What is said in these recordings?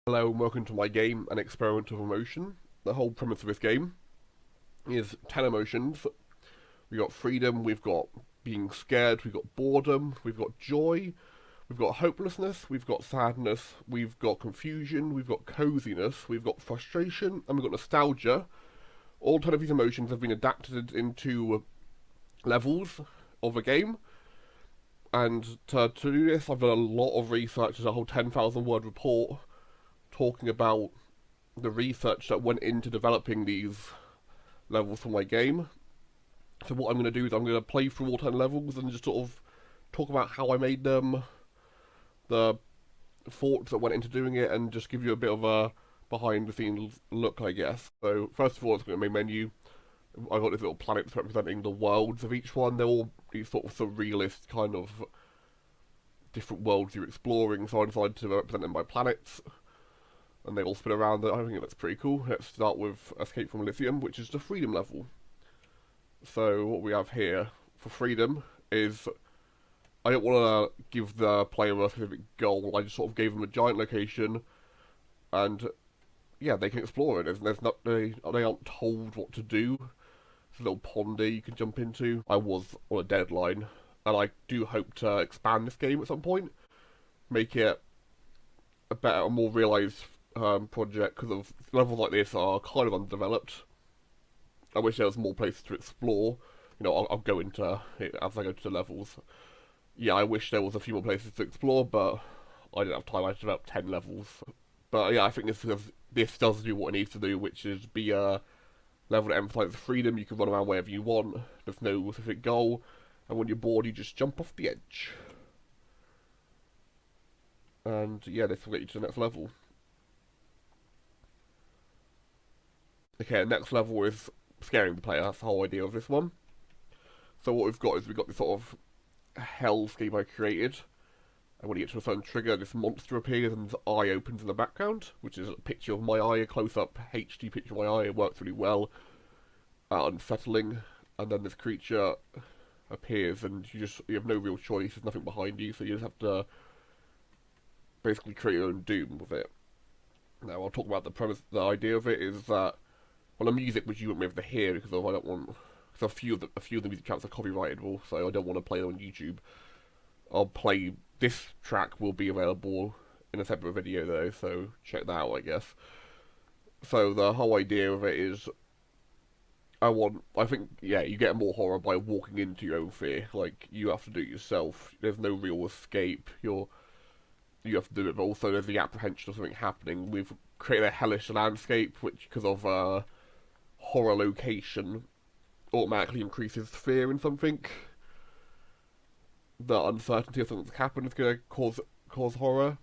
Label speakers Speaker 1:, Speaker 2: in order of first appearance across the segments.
Speaker 1: Hello and welcome to my game, An Experiment of Emotion. The whole premise of this game is 10 emotions. We've got freedom, we've got being scared, we've got boredom, we've got joy, we've got hopelessness, we've got sadness, we've got confusion, we've got coziness, we've got frustration, and we've got nostalgia. All 10 of these emotions have been adapted into levels of a game. And to do this, I've done a lot of research. There's a whole 10,000 word report talking about the research that went into developing these levels for my game. So what I'm going to do is I'm going to play through all 10 levels and just sort of talk about how I made them, the thoughts that went into doing it, and just give you a bit of a behind the scenes look, I guess. So first of all, it's going to be main menu. I've got these little planets representing the worlds of each one. They're all these sort of surrealist kind of different worlds you're exploring, so I decided to represent them by planets. And they all spin around. I think that's pretty cool. Let's start with Escape from Elysium, which is the freedom level. So what we have here for freedom is I don't want to give the player a specific goal. I just sort of gave them a giant location, and yeah, they can explore it. There's not they aren't told what to do. There's a little pond there you can jump into. I was on a deadline, and I do hope to expand this game at some point, make it a better, more realised project, because of levels like this are kind of undeveloped. I wish there was more places to explore. You know, I'll go into it as I go to the levels. Yeah, I wish there was a few more places to explore, but I didn't have time. I developed 10 levels. But yeah, I think this does do what it needs to do, which is be a level that emphasises freedom. You can run around wherever you want. There's no specific goal, and when you're bored, you just jump off the edge. And yeah, this will get you to the next level. Okay, next level is scaring the player. That's the whole idea of this one. So what we've got is this sort of hellscape I created. And when you get to a certain trigger, this monster appears and his eye opens in the background, which is a picture of my eye, a close-up HD picture of my eye. It works really well. Unsettling. And then this creature appears, and you have no real choice. There's nothing behind you, so you just have to basically create your own doom with it. Now I'll talk about the premise. The idea of it is that, well, the music which you won't be able to hear because I don't want. Because a few of the music tracks are copyrightable, so I don't want to play them on YouTube. I'll play this track will be available in a separate video though, so check that out, I guess. So the whole idea of it is, I think, yeah, you get more horror by walking into your own fear. Like, you have to do it yourself. There's no real escape. You have to do it, but also there's the apprehension of something happening. We've created a hellish landscape, which, because of horror location, automatically increases fear in something. The uncertainty of something's happened is going to cause horror.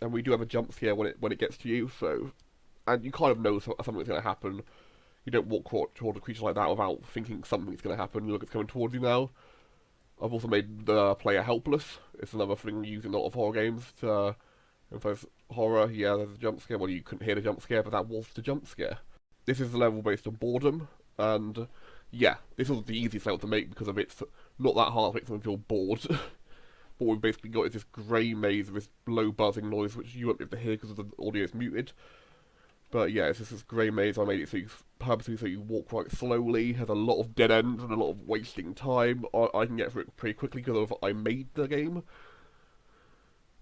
Speaker 1: And we do have a jump scare when it gets to you, so, and you kind of know something's going to happen. You don't walk toward a creature like that without thinking something's going to happen. Look, it's coming towards you now. I've also made the player helpless. It's another thing used in a lot of horror games to emphasize horror. Yeah, there's a jump scare. Well, you couldn't hear the jump scare, but that was the jump scare. This is the level based on boredom, and yeah, this was the easiest level to make because of it's not that hard to make someone feel bored. What we've basically got is this grey maze with this low buzzing noise, which you won't be able to hear because the audio is muted. But yeah, it's just this grey maze. I made it purposely so you walk quite slowly. Has a lot of dead ends and a lot of wasting time. I can get through it pretty quickly because I made the game.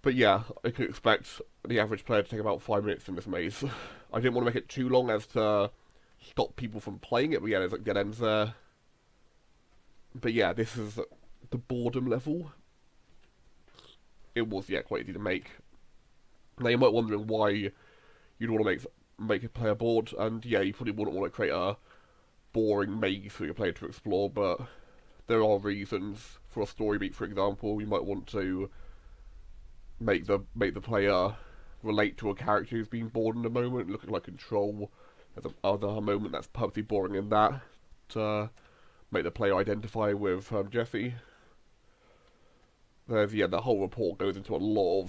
Speaker 1: But yeah, I could expect the average player to take about 5 minutes in this maze. I didn't want to make it too long as to stop people from playing it, but yeah, there's like dead ends there. But yeah, this is the boredom level. It was, yeah, quite easy to make. Now you might be wondering why you'd want to make a player bored, and yeah, you probably wouldn't want to create a boring maze for your player to explore, but there are reasons. For a story beat, for example, you might want to make the player relate to a character who's been bored in a moment, looking like Control. There's another moment that's purposely boring in that, to make the player identify with Jesse. There's, yeah, the whole report goes into a lot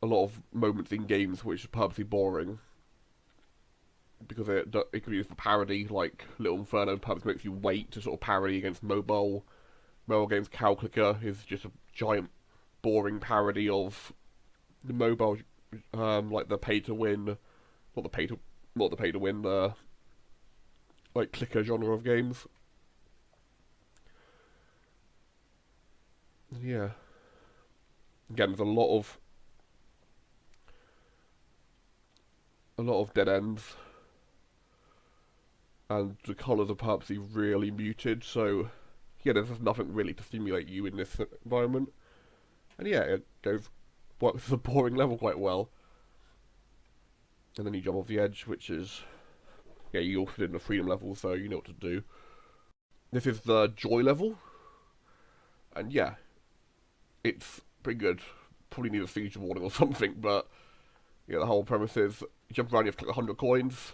Speaker 1: of moments in games which are purposely boring, because it could be used for parody, like Little Inferno purposely makes you wait to sort of parody against mobile games. Cow Clicker is just a giant boring parody of the mobile, like the pay to win, not the pay to win, like clicker genre of games. Yeah. Again, there's a lot of dead ends, and the colours are purposely really muted. So yeah, there's nothing really to stimulate you in this environment. And yeah, it works as a boring level quite well. And then you jump off the edge, which is, yeah, you also did the freedom level, so you know what to do. This is the joy level, and yeah, it's pretty good. Probably need a feature warning or something, but yeah, the whole premise is you jump around, you have to collect 100 coins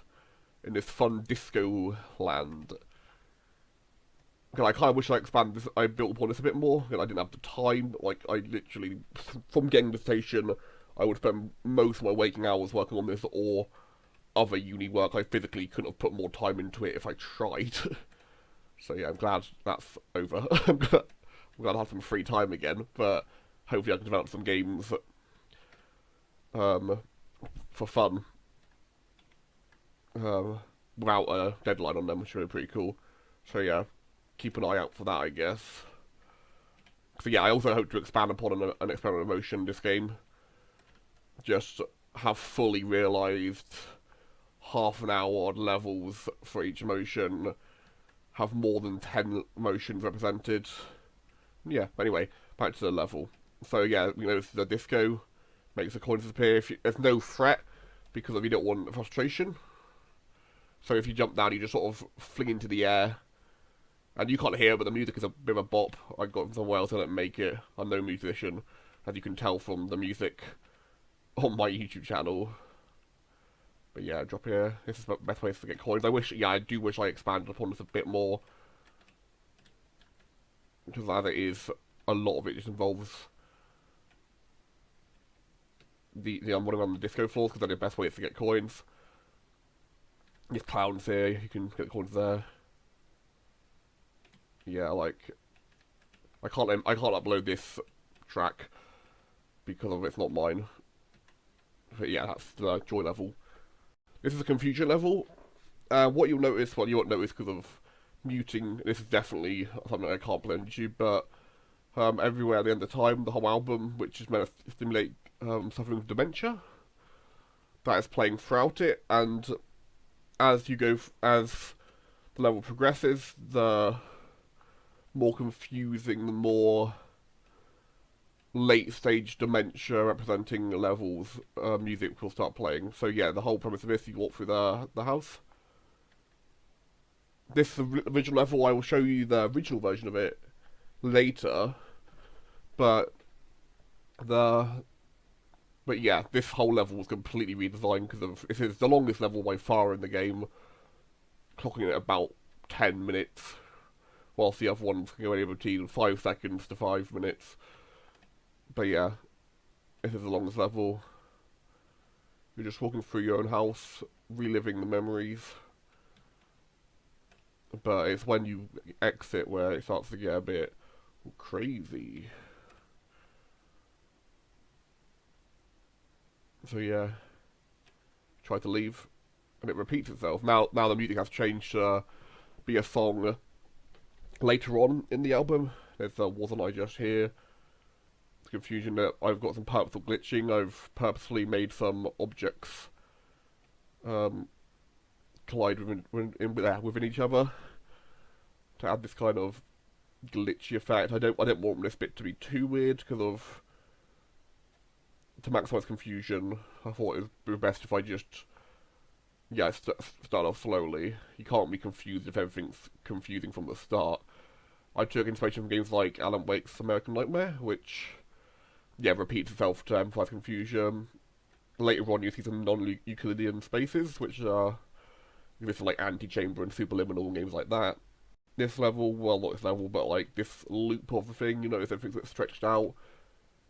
Speaker 1: in this fun disco land. I kind of wish I built upon this a bit more. I didn't have the time. Like, I literally, from getting the station, I would spend most of my waking hours working on this, or other uni work. I physically couldn't have put more time into it if I tried. So yeah, I'm glad that's over. I'm glad I have some free time again, but hopefully I can develop some games for fun without a deadline on them, which would be pretty cool. So yeah, keep an eye out for that, I guess. So yeah, I also hope to expand upon an experimental motion in this game. Just have fully realised half an hour levels for each motion, have more than 10 motions represented. Yeah, anyway, back to the level. So yeah, you know, the disco makes the coins disappear. There's no threat, because you don't want frustration. So if you jump down, you just sort of fling into the air. And you can't hear it, but the music is a bit of a bop. I got it from somewhere else, I didn't make it. I'm no musician, as you can tell from the music on my YouTube channel. But yeah, drop here. This is the best way to get coins. I do wish I expanded upon this a bit more. Because as it is, a lot of it just involves the running around the disco floors, because they're the best way to get coins. There's clowns here, you can get coins there. Yeah, like, I can't upload this track because of it's not mine. But yeah, that's the joy level. This is a confusion level. What you'll notice, well, you won't notice because of muting. This is definitely something I can't play on YouTube, but everywhere at the end of time, the whole album, which is meant to stimulate suffering with dementia, that is playing throughout it, and as the level progresses, the more confusing, the more late stage dementia representing levels music will start playing. So yeah, the whole premise of this, you walk through the house. This is the original level. I will show you the original version of it later, but yeah, this whole level was completely redesigned because it is the longest level by far in the game, clocking at about 10 minutes, whilst the other ones can go anywhere between 5 seconds to 5 minutes. But yeah, this is the longest level. You're just walking through your own house, reliving the memories. But it's when you exit where it starts to get a bit crazy. So yeah, try to leave, and it repeats itself. Now the music has changed to be a song later on in the album. There's Wasn't I Just Here? It's confusion that I've got some purposeful glitching. I've purposefully made some objects collide within each other to add this kind of glitchy effect. I don't want this bit to be too weird because to maximise confusion, I thought it would be best if I just start off slowly. You can't be confused if everything's confusing from the start. I took inspiration from games like Alan Wake's American Nightmare, which repeats itself to emphasise confusion. Later on, you see some non-Euclidean spaces, which are this like Antichamber and Superliminal and games like that. This level, well, not this level, but like this loop of the thing, you notice everything's a bit stretched out.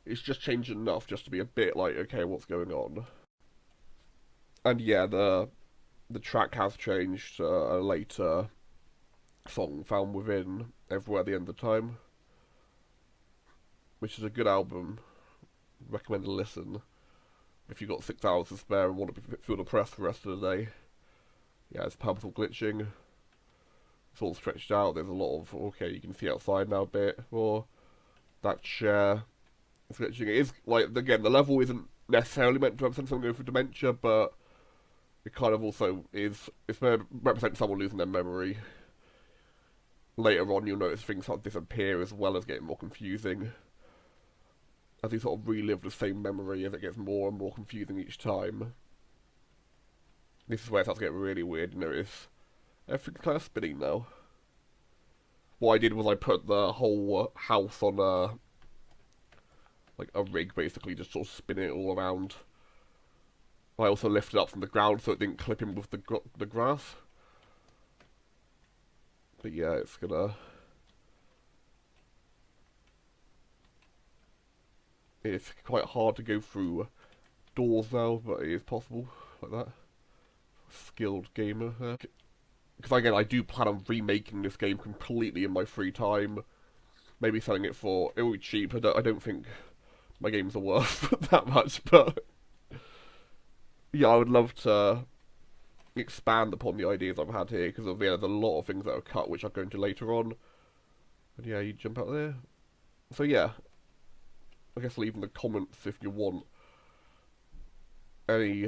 Speaker 1: It's just changed enough just to be a bit like, okay, what's going on? And yeah, the track has changed to a later song found within Everywhere at the End of Time, which is a good album. recommend a listen if you've got 6 hours to spare and want to feel depressed for the rest of the day. Yeah, it's purposeful glitching. It's all stretched out. There's a lot of, okay, you can see outside now a bit. Or that chair is glitching. It is, like, again, the level isn't necessarily meant to represent someone going through dementia, but it kind of also is, it's meant to represent someone losing their memory. Later on, you'll notice things start to disappear as well as getting more confusing. As you sort of relive the same memory as it gets more and more confusing each time. This is where it starts to get really weird, you notice. Everything's kind of spinning now. What I did was I put the whole house on like a rig, basically, just sort of spinning it all around. I also lifted it up from the ground so it didn't clip in with the grass. But yeah, it's gonna... It's quite hard to go through doors now, but it is possible, like that. Skilled gamer there. Because again, I do plan on remaking this game completely in my free time. Maybe selling it for... It will be cheap, I don't think my games are worth that much, but... Yeah, I would love to expand upon the ideas I've had here, because there's a lot of things that are cut, which I'll go into later on. And yeah, you jump out there. So yeah, I guess leave in the comments if you want any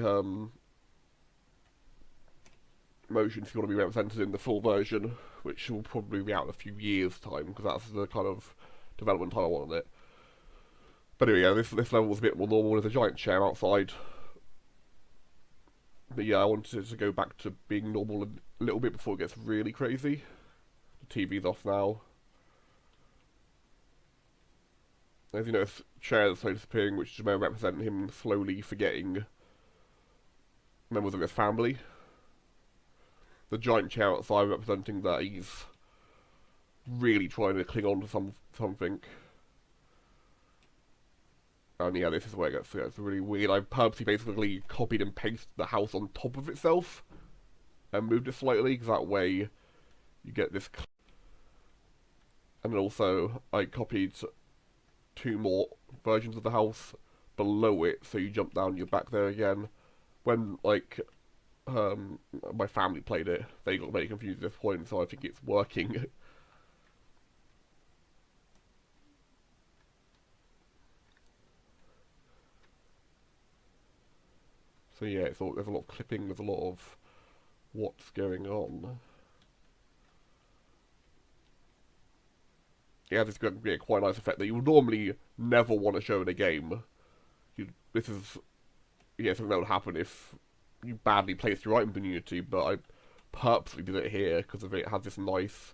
Speaker 1: motions you want to be represented in the full version, which will probably be out in a few years' time, because that's the kind of development time I want on it. But anyway, yeah, this level was a bit more normal. There's a giant chair outside. But yeah, I wanted it to go back to being normal a little bit before it gets really crazy. The TV's off now. As you notice, chairs slowly disappearing, which is meant to represent him slowly forgetting members of his family. The giant chair outside representing that he's really trying to cling on to something. And yeah, this is where it gets really weird. I purposely basically copied and pasted the house on top of itself and moved it slightly, because that way you get this. And then also, I copied 2 more versions of the house below it, so you jump down, you're back there again. When, like, my family played it, they got very confused at this point, so I think it's working. So yeah, there's a lot of clipping, there's a lot of what's going on. Yeah, this is going to be a quite nice effect that you would normally never want to show in a game. This is, yeah, something that would happen if you badly placed your items in Unity, but I purposely did it here because of it has this nice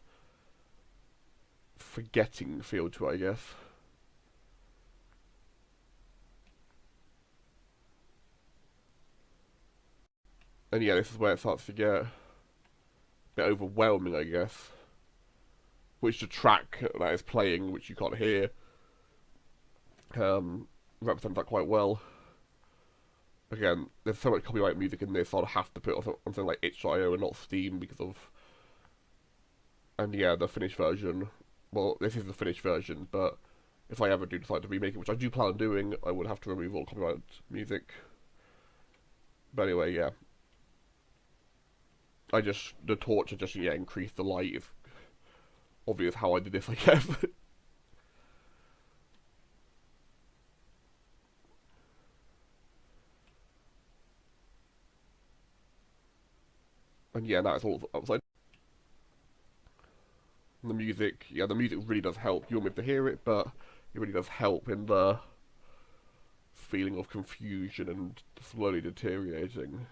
Speaker 1: forgetting feel to it, I guess. And yeah, this is where it starts to get a bit overwhelming, I guess. Which the track that is playing, which you can't hear, represents that quite well. Again, there's so much copyright music in this, so I'd have to put it on something like itch.io and not Steam because of... And yeah, the finished version. Well, this is the finished version, but if I ever do decide to remake it, which I do plan on doing, I would have to remove all copyright music. But anyway, yeah. The torch just, yeah, increased the light. It's obvious how I did this, I guess. And yeah, now it's all outside. And the music, yeah, the music really does help. You won't be able to hear it, but it really does help in the feeling of confusion and slowly deteriorating.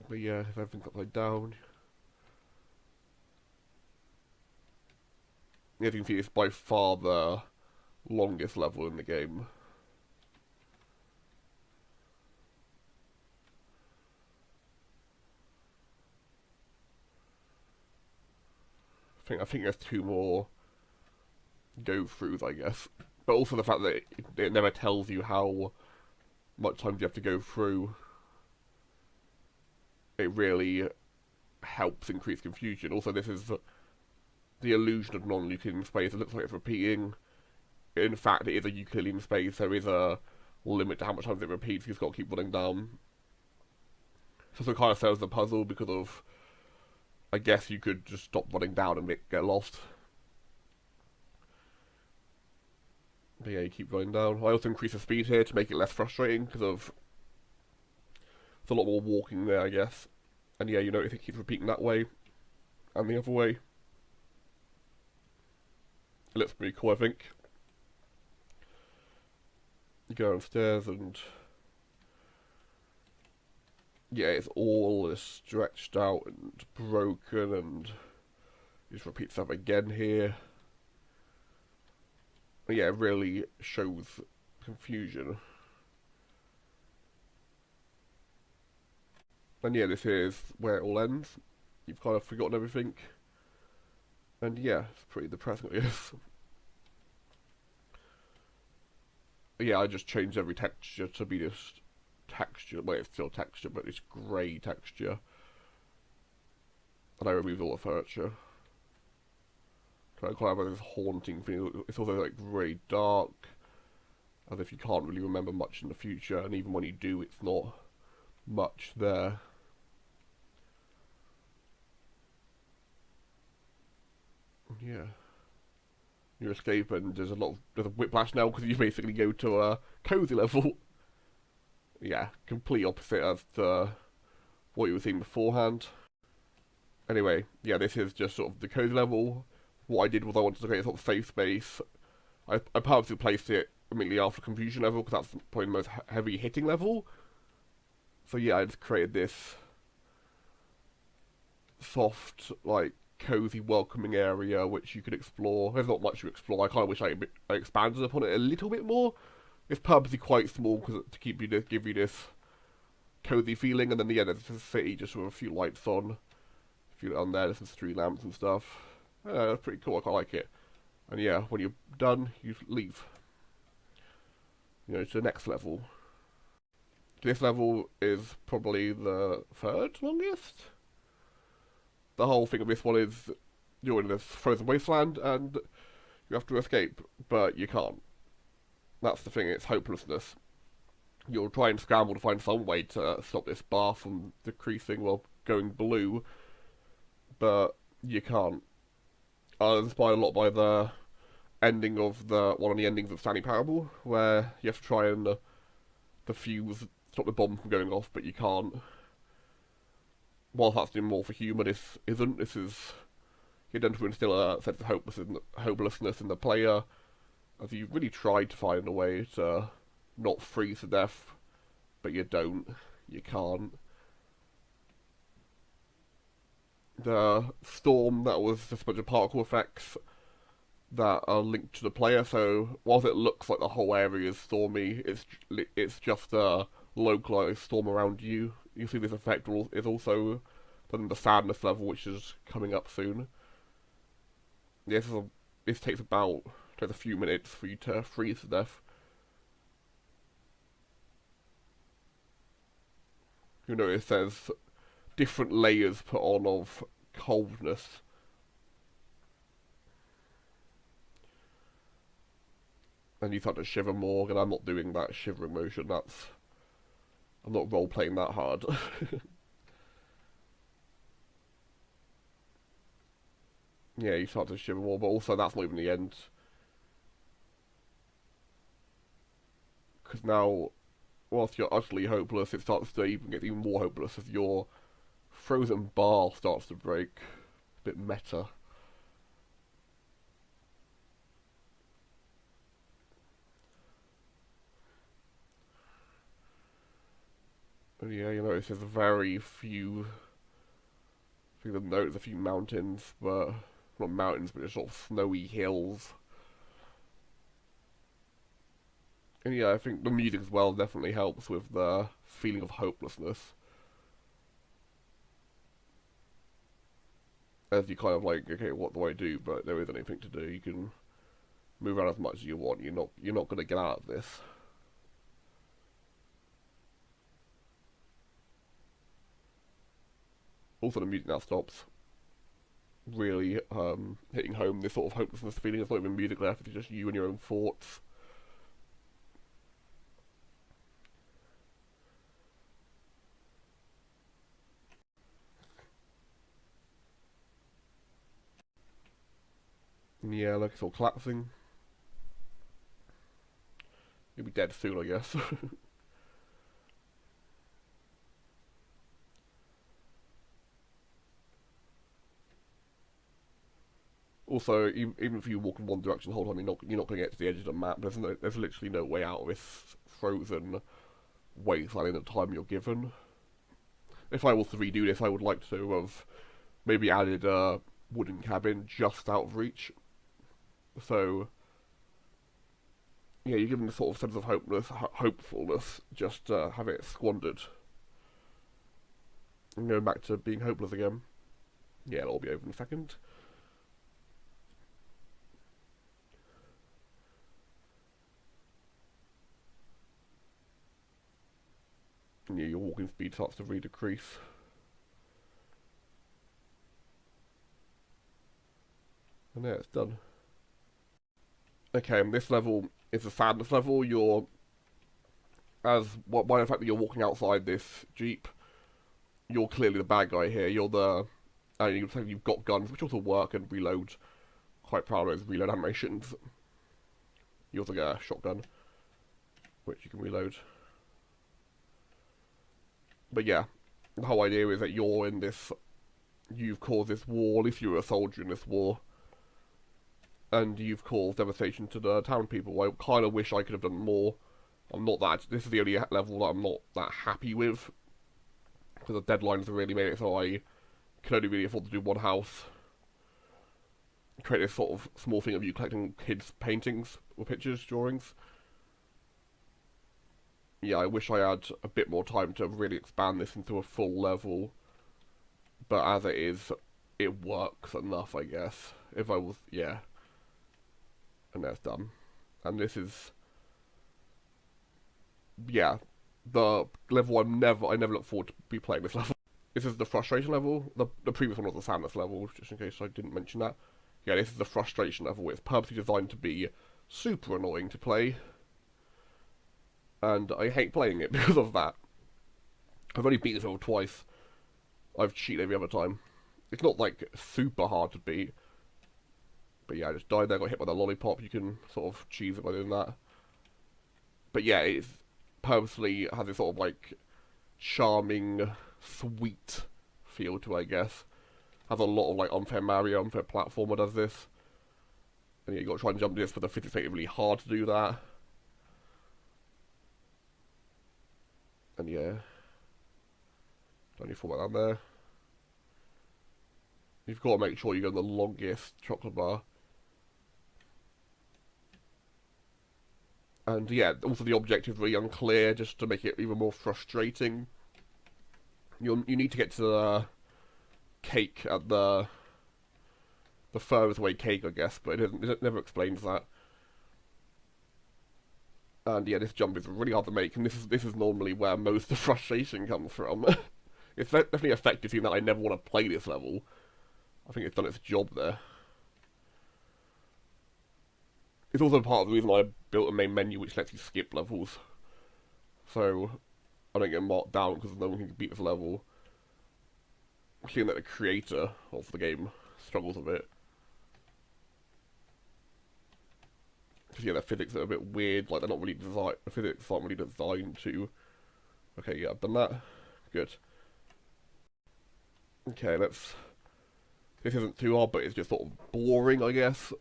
Speaker 1: But yeah, if everything's upside down. As you can see, it's by far the longest level in the game. I think there's 2 more go-throughs, I guess. But also the fact that it never tells you how much time you have to go through. It really helps increase confusion. Also, this is the illusion of non-Euclidean space. It looks like it's repeating. in fact it is a Euclidean space, there is a limit to how much times it repeats, you've got to keep running down. So it kind of serves the puzzle because of, I guess you could just stop running down and get lost. But yeah, you keep running down. I also increase the speed here to make it less frustrating because of there's a lot more walking there, I guess. And yeah, you notice it keeps repeating that way and the other way. It looks pretty cool, I think. You go downstairs and yeah, it's all stretched out and broken, and it just repeats that again here. But yeah, it really shows confusion. And yeah, this is where it all ends. You've kind of forgotten everything. And yeah, it's pretty depressing, I guess. Yeah, I just changed every texture to be this texture. Well, it's still texture, but it's grey texture. And I removed all the furniture. So I kind of have this haunting thing. It's also like grey dark, as if you can't really remember much in the future, and even when you do, it's not much there. Yeah. You escape, and there's a whiplash now because you basically go to a cozy level. Yeah, complete opposite as to what you were seeing beforehand. Anyway, yeah, this is just sort of the cozy level. What I did was I wanted to create a sort of safe space. I purposely placed it immediately after confusion level because that's probably the most heavy hitting level. So yeah, I just created this soft, like, cozy, welcoming area which you could explore. There's not much to explore. I kind of wish I expanded upon it a little bit more. It's purposely quite small to give you this cozy feeling, and then yeah, there's a city just with a few lights on. A few on there, there's some street lamps and stuff. That's pretty cool. I quite like it. And yeah, when you're done, you leave. You know, to the next level. This level is probably the third longest. The whole thing of this one is you're in this frozen wasteland and you have to escape, but you can't. That's the thing, it's hopelessness. You'll try and scramble to find some way to stop this bar from decreasing while going blue, but you can't. I was inspired a lot by the ending of one of the endings of Stanley Parable, where you have to try and defuse, stop the bomb from going off, but you can't. While that's doing more for humour, this isn't. This is you're done to instill a sense of hopelessness in the player, as you really tried to find a way to not freeze to death, but you don't. You can't. The storm, that was just a bunch of particle effects that are linked to the player, so whilst it looks like the whole area is stormy, it's just a localized storm around you. You see this effect is also then the sadness level, which is coming up soon. This takes a few minutes for you to freeze to death. You notice there's different layers put on of coldness. And you start to shiver more, and I'm not doing that shivering motion, I'm not role-playing that hard. Yeah, you start to shiver more, but also that's not even the end. Because now, whilst you're utterly hopeless, it starts to get even more hopeless as your frozen bar starts to break. A bit meta. And yeah, you notice there's very few. I think there's a few mountains, but not mountains, but just sort of snowy hills. And yeah, I think the music as well definitely helps with the feeling of hopelessness. As you kind of like, okay, what do I do? But there isn't anything to do. You can move around as much as you want. You're not going to get out of this. Also, the music now stops. really hitting home this sort of hopelessness feeling. It's not even music left, it's just you and your own thoughts. And yeah, like it's all collapsing. You'll be dead soon, I guess. Also, even if you walk in one direction the whole time, you're not going to get to the edge of the map. There's literally no way out of this frozen wasteland in the time you're given. If I was to redo this, I would like to have maybe added a wooden cabin just out of reach. So, yeah, you're given this sort of sense of hopefulness, just have it squandered. And going back to being hopeless again. Yeah, it'll all be over in a second. And yeah, your walking speed starts to decrease. And yeah, it's done. Okay, and this level is the sadness level. By the fact that you're walking outside this jeep, you're clearly the bad guy here. And you've got guns, which also work and reload. Quite proud of those reload animations. You also get a shotgun, which you can reload. But yeah, the whole idea is that you've caused this war, at least you were a soldier in this war, and you've caused devastation to the town people. I kind of wish I could have done more. This is the only level that I'm not that happy with, because the deadlines have really made it so I can only really afford to do one house. Create this sort of small thing of you collecting kids' paintings or pictures, drawings. Yeah, I wish I had a bit more time to really expand this into a full level. But as it is, it works enough, I guess. Yeah. And that's done. And this is, yeah, the level I never look forward to be playing this level. This is the frustration level. The previous one was the sadness level, just in case I didn't mention that. Yeah, this is the frustration level. It's purposely designed to be super annoying to play. And I hate playing it because of that. I've only beat this level twice. I've cheated every other time. It's not like super hard to beat. But yeah, I just died there, got hit by the lollipop. You can sort of cheese it by doing that. But yeah, it's purposely has this sort of like charming, sweet feel to it, I guess. Has a lot of like unfair Mario, unfair platformer does this. And yeah, you got to try and jump this, but the physics make it really hard to do that. And yeah, don't need to fall down there. You've got to make sure you go in the longest chocolate bar. And yeah, also the objective is really unclear, just to make it even more frustrating. You need to get to the cake at the furthest away cake, I guess, but it never explains that. And yeah, this jump is really hard to make, and this is normally where most of the frustration comes from. It's definitely effective, even that I never want to play this level. I think it's done its job there. It's also part of the reason why I built a main menu which lets you skip levels. So I don't get marked down because no one can beat this level. Seeing that the creator of the game struggles a bit. Because yeah, the physics are a bit weird, like they're not really designed, the physics aren't really designed to... Okay, yeah, I've done that. Good. Okay, this isn't too hard, but it's just sort of boring, I guess.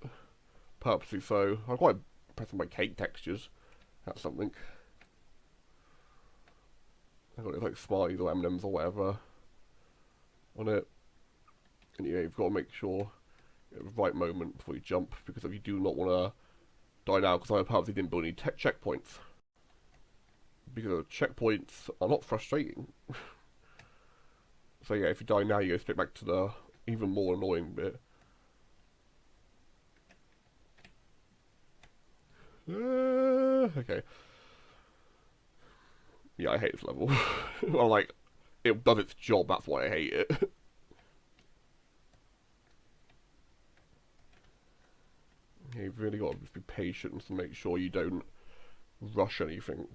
Speaker 1: Purposely so. I'm quite impressed with my cake textures. That's something. I've got like Smarties or M&Ms or whatever on it. And yeah, you've got to make sure at the right moment before you jump, because if you do not want to die now, because I purposely didn't build any checkpoints. Because checkpoints are not frustrating. So yeah, if you die now, you go straight back to the even more annoying bit. Okay. Yeah, I hate this level. Well, like, it does its job, that's why I hate it. You've really got to be patient and make sure you don't rush anything.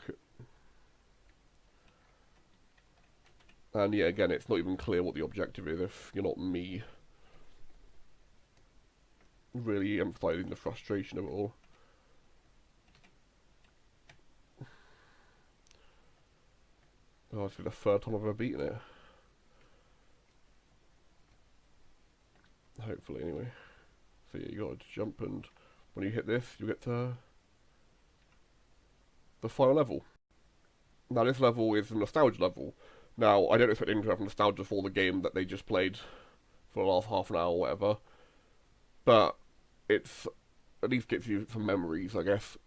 Speaker 1: And yeah, again, it's not even clear what the objective is if you're not me. Really emphasising the frustration of it all. Oh, it's the third time I've ever beaten it. Hopefully, anyway. So yeah, you got to jump, and when you hit this, you get to the final level. Now, this level is a nostalgia level. Now, I don't expect anyone to have nostalgia for the game that they just played for the last half an hour or whatever, but it's at least gets you some memories, I guess.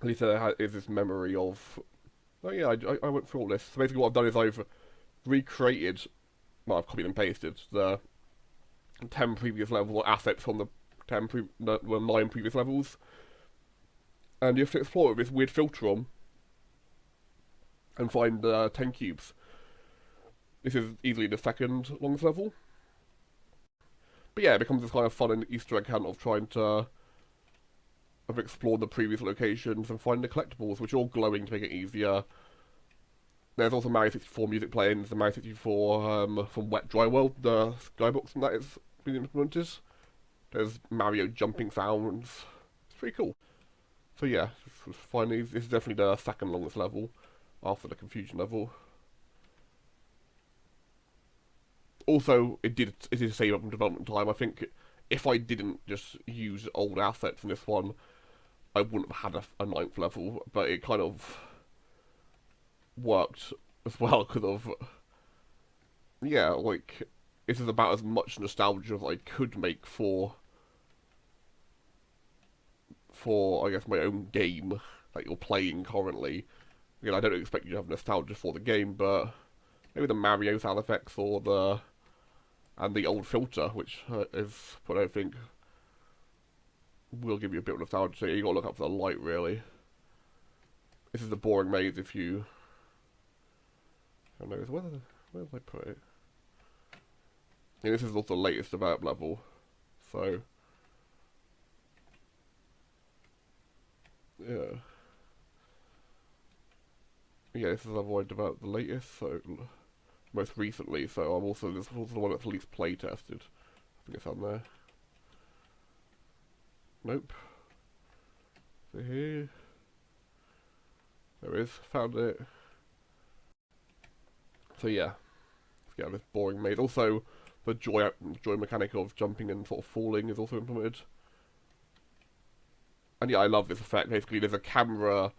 Speaker 1: At least there is this memory of, oh yeah, I went through all this. So basically what I've done is I've recreated, well, I've copied and pasted the 10 previous level assets from the 9 previous levels, and you have to explore with this weird filter on and find 10 cubes. This is easily the second longest level. But yeah, it becomes this kind of fun and Easter egg hunt of trying to have explored the previous locations and find the collectibles, which are all glowing to make it easier. There's also Mario 64 music playing, the Mario 64 from Wet Dry World, the skybox and that is being implemented. There's Mario jumping sounds. It's pretty cool. So yeah, finally, this is definitely the second longest level after the confusion level. Also, it did save up on development time. I think if I didn't just use old assets in this one, I wouldn't have had a 9th level, but it kind of worked as well because of, yeah, like, this is about as much nostalgia as I could make for I guess, my own game that you're playing currently. Again, I don't expect you to have nostalgia for the game, but maybe the Mario sound effects or the old filter, which is what I think will give you a bit of nostalgia. So you got to look up for the light, really. This is the boring maze if you. I don't know, where did I put it? Yeah, this is also the latest developed level, so yeah. Yeah, this is the level I developed the latest, so most recently. So this is also the one that's least play tested. I think it's on there. Nope. So here, there is. Found it. So yeah, let's get out of this boring maze. Also, the joy mechanic of jumping and sort of falling is also implemented. And yeah, I love this effect. Basically, there's a camera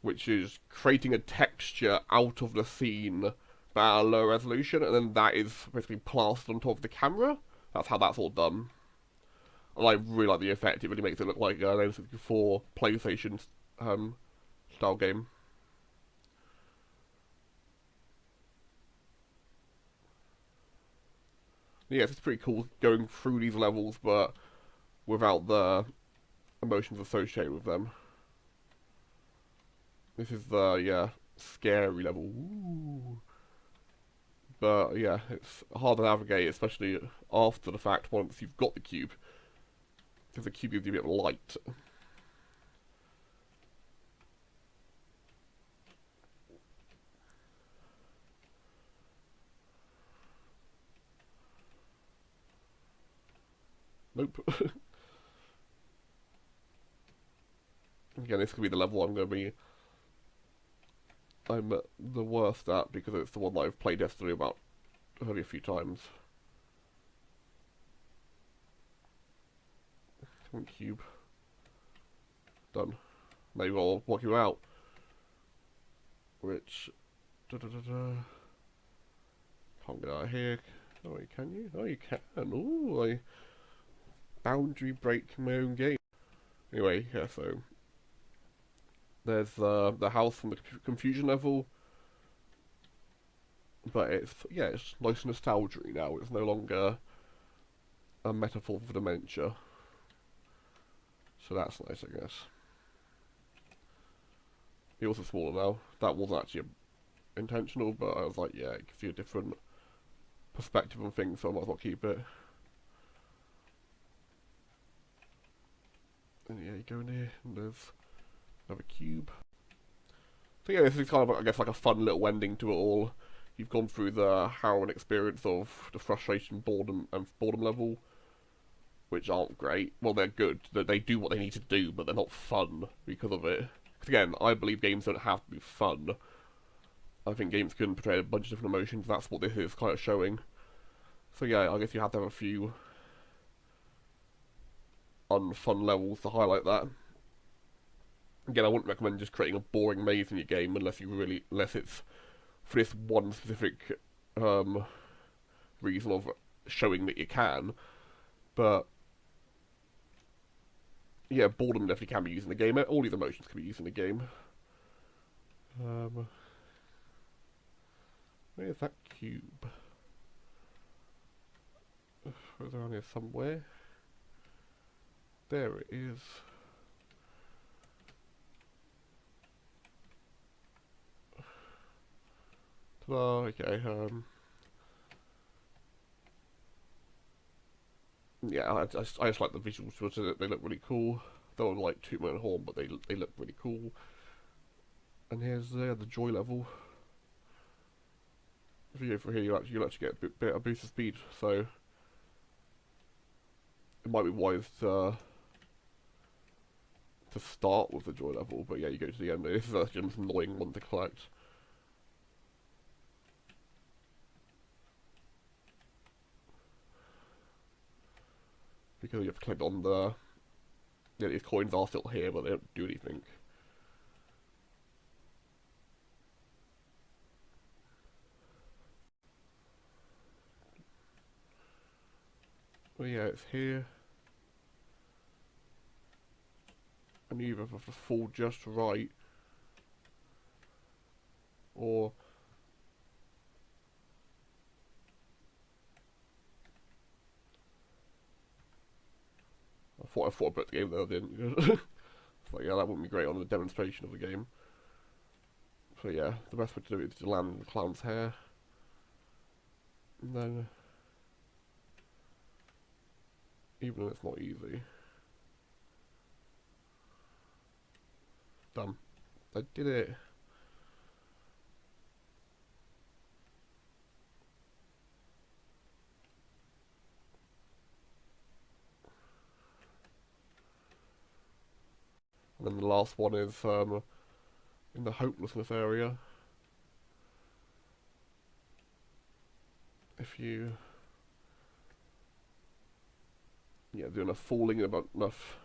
Speaker 1: which is creating a texture out of the scene but at a low resolution, and then that is basically plastered on top of the camera. That's how that's all done. And I really like the effect. It really makes it look like an N64 PlayStation style game. Yes, it's pretty cool going through these levels, but without the emotions associated with them. This is the, yeah, scary level. Ooh. But yeah, it's hard to navigate, especially after the fact once you've got the cube. Because the cube gives you a bit of light. Nope. Again, this could be the level I'm the worst at because it's the one that I've played yesterday about only a few times. One cube. Done. Maybe I'll walk you out. Which... Can't get out of here. Oh, can you? Oh, you can. Ooh, I boundary break my own game. Anyway, yeah, so there's the house from the confusion level, but it's nice nostalgia now. It's no longer a metaphor for dementia, so that's nice, I guess. It's also smaller now. That wasn't actually intentional, but I was like, yeah, it gives you a different perspective on things, so I might as well keep it. And yeah, you go in here, and there's another cube. So yeah, this is kind of, I guess, like a fun little ending to it all. You've gone through the harrowing experience of the frustration, boredom level, which aren't great. Well, they're good. They do what they need to do, but they're not fun because of it. Because again, I believe games don't have to be fun. I think games can portray a bunch of different emotions. That's what this is kind of showing. So yeah, I guess you have to have a few unfun levels to highlight that. Again, I wouldn't recommend just creating a boring maze in your game unless it's for this one specific reason of showing that you can. But yeah, boredom definitely can be used in the game. All these emotions can be used in the game. Where's that cube? It's around here somewhere. There it is. Ta-da, okay, yeah, I just like the visuals to it. They look really cool. They don't like toot my own horn, but they look really cool. And here's the joy level. If you go through here, you'll actually get a boost of speed. So it might be wise to start with the joy level, but yeah, you go to the end. This is actually just an annoying one to collect. Because you have to collect on the... Yeah, these coins are still here, but they don't do anything. Well, yeah, it's here. And you either have to fall just right, or... I thought I put the game there, I didn't. It's like, yeah, that wouldn't be great on the demonstration of the game. So yeah, the best way to do it is to land in the clown's hair. And then... Even though it's not easy. Done. I did it. And then the last one is in the hopelessness area. If you... Yeah, do enough falling and about enough...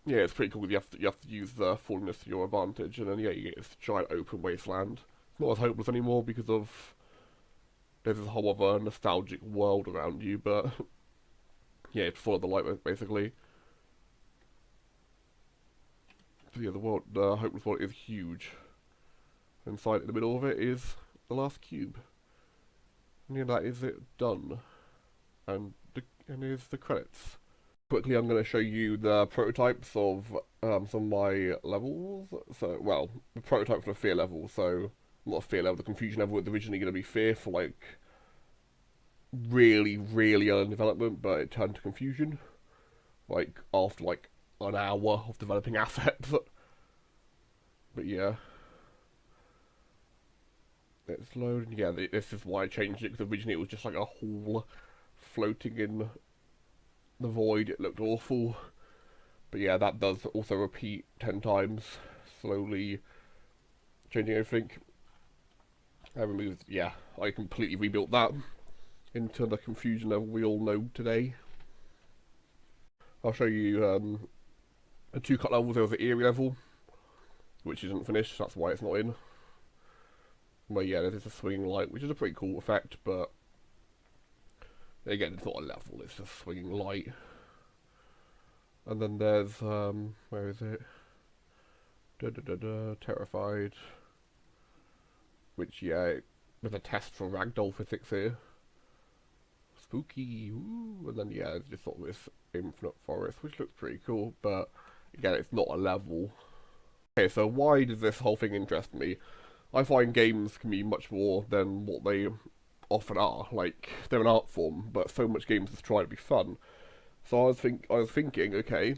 Speaker 1: Yeah, it's pretty cool. You have to use the fallingness to your advantage, and then yeah, you get this giant open wasteland. It's not as hopeless anymore because of there's this whole other nostalgic world around you, but yeah, it's full of the light basically. So yeah, the hopeless world is huge. Inside in the middle of it is the last cube. And yeah, that is it done. And here's the credits. Quickly, I'm going to show you the prototypes of some of my levels. So, well, the prototype for the fear level. So, not fear level, the confusion level was originally going to be fear for like really, really early development, but it turned to confusion. Like after like an hour of developing assets. But yeah, it's loading. Yeah, this is why I changed it, because originally it was just like a hall floating in the void. It looked awful. But yeah, that does also repeat 10 times, slowly changing everything. I removed, yeah, I completely rebuilt that into the confusion level we all know today. I'll show you the 2 cut levels. There was the eerie level, which isn't finished, that's why it's not in. But yeah, there's a swinging light, which is a pretty cool effect, but again, it's not a level, it's just swinging light. And then there's, where is it? Terrified. Which, yeah, with a test for ragdoll physics here. Spooky, ooh. And then, yeah, it's just sort of this infinite forest, which looks pretty cool, but again, it's not a level. Okay, so why does this whole thing interest me? I find games can be much more than what they often are. Like, they're an art form, but so much games just try to be fun. So I was thinking, okay,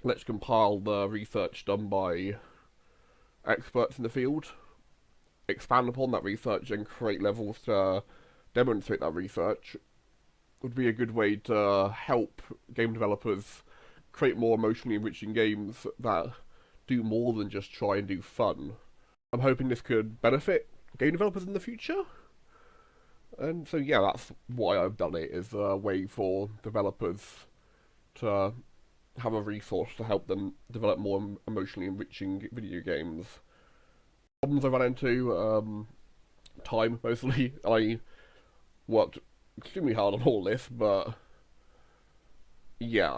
Speaker 1: let's compile the research done by experts in the field, expand upon that research, and create levels to demonstrate that research would be a good way to help game developers create more emotionally enriching games that do more than just try and do fun. I'm hoping this could benefit game developers in the future. And so yeah, that's why I've done it, is a way for developers to have a resource to help them develop more emotionally enriching video games. Problems I ran into, time mostly. I worked extremely hard on all this, but yeah,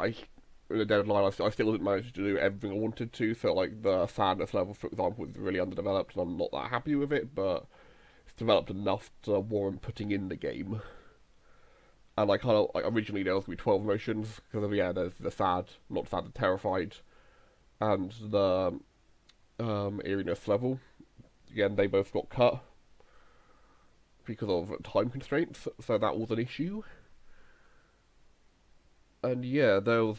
Speaker 1: with the deadline, I still didn't manage to do everything I wanted to. So like the sadness level, for example, was really underdeveloped, and I'm not that happy with it. But it's developed enough to warrant putting in the game. And I kind of like originally there was gonna be 12 emotions because yeah, there's the sad, not sad, the terrified, and the eeriness level. Again, they both got cut because of time constraints, so that was an issue. And yeah, there was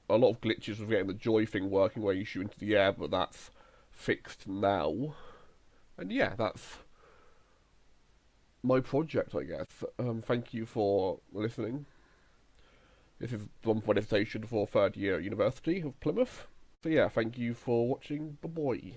Speaker 1: a lot of glitches with getting the joy thing working where you shoot into the air, but that's fixed now. And yeah, that's my project, I guess. Thank you for listening. This is one for my dissertation for third year at University of Plymouth. So yeah, thank you for watching. Bye-bye.